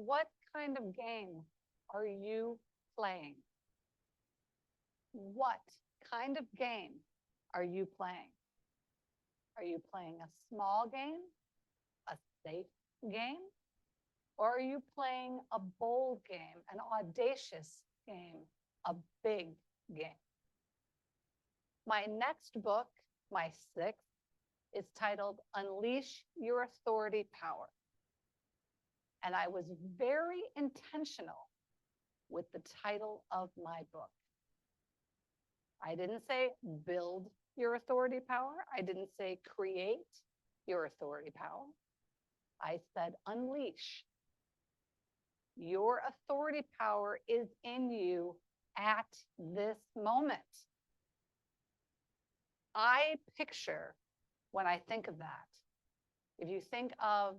What kind of game are you playing? What kind of game are you playing? Are you playing a small game, a safe game, or are you playing a bold game, an audacious game, a big game? My next book, my sixth, is titled Unleash Your Authority Power. And I was very intentional with the title of my book. I didn't say build your authority power. I didn't say create your authority power. I said unleash. Your authority power is in you at this moment. I picture, when I think of that, if you think of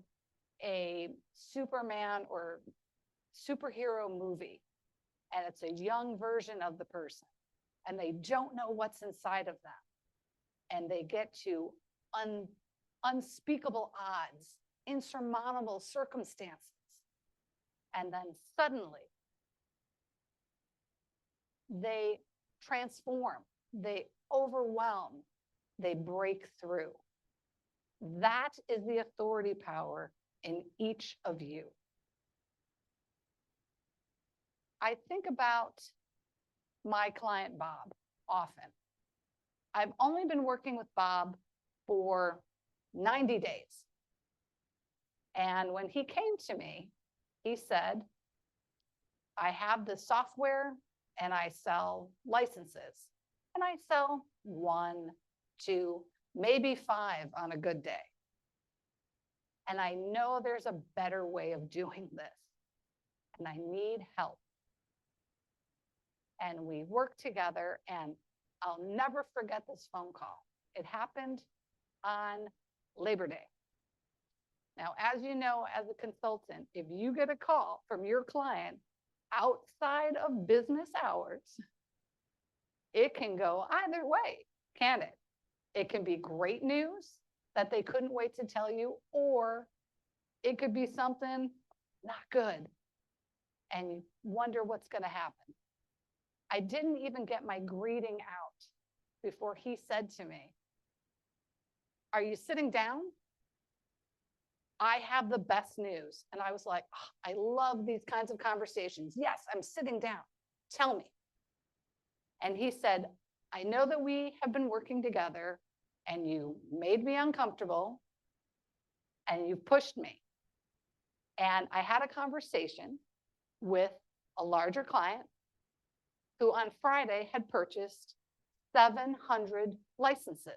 a Superman or superhero movie, and it's a young version of the person, and they don't know what's inside of them, and they get to unspeakable odds, insurmountable circumstances, and then suddenly they transform, they overwhelm, they break through. That is the authority power in each of you. I think about my client, Bob, often. I've only been working with Bob for 90 days. And when he came to me, he said, I have the software and I sell licenses. And I sell 1, 2, maybe 5 on a good day. And I know there's a better way of doing this. And I need help. And we worked together, and I'll never forget this phone call. It happened on Labor Day. Now, as you know, as a consultant, if you get a call from your client outside of business hours, it can go either way, can it? It can be great news that they couldn't wait to tell you, or it could be something not good, and you wonder what's going to happen. I didn't even get my greeting out before he said to me, are you sitting down? I have the best news. And I was like, oh, I love these kinds of conversations. Yes, I'm sitting down. Tell me. And he said, I know that we have been working together and you made me uncomfortable and you pushed me. And I had a conversation with a larger client who on Friday had purchased 700 licenses.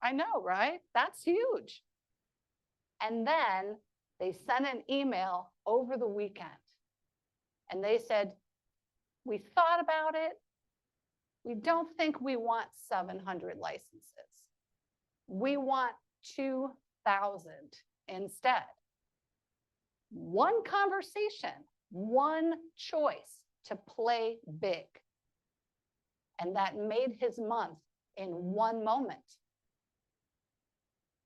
I know, right? That's huge. And then they sent an email over the weekend and they said, we thought about it. We don't think we want 700 licenses. We want 2,000 instead. One conversation, one choice to play big. And that made his month in one moment.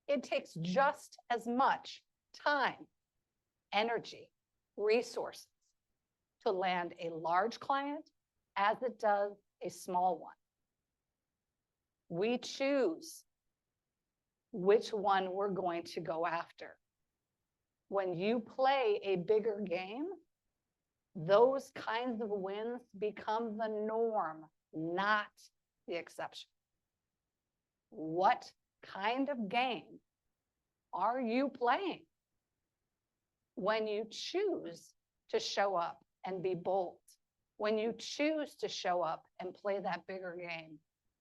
It takes just as much time, energy, resources to land a large client as it does a small one. We choose which one we're going to go after. When you play a bigger game, those kinds of wins become the norm, not the exception. What kind of game are you playing? When you choose to show up and be bold, when you choose to show up and play that bigger game,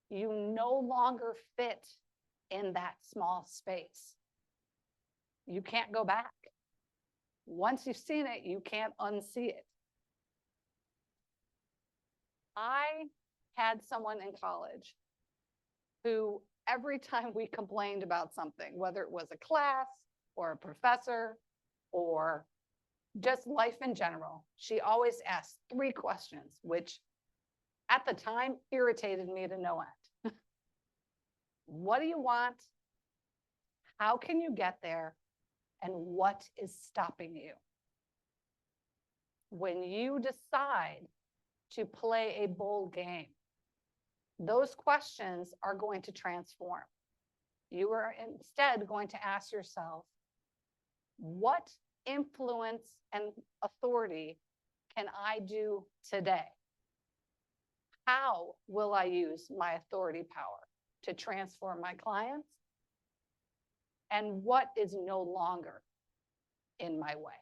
you no longer fit in that small space. You can't go back. Once you've seen it, you can't unsee it. I had someone in college who every time we complained about something, whether it was a class or a professor or just life in general, she always asked 3 questions, which at the time irritated me to no end. What do you want? How can you get there? and what is stopping you? When you decide to play a bold game, those questions are going to transform. You are instead going to ask yourself, what influence and authority can I do today? How will I use my authority power to transform my clients? And what is no longer in my way?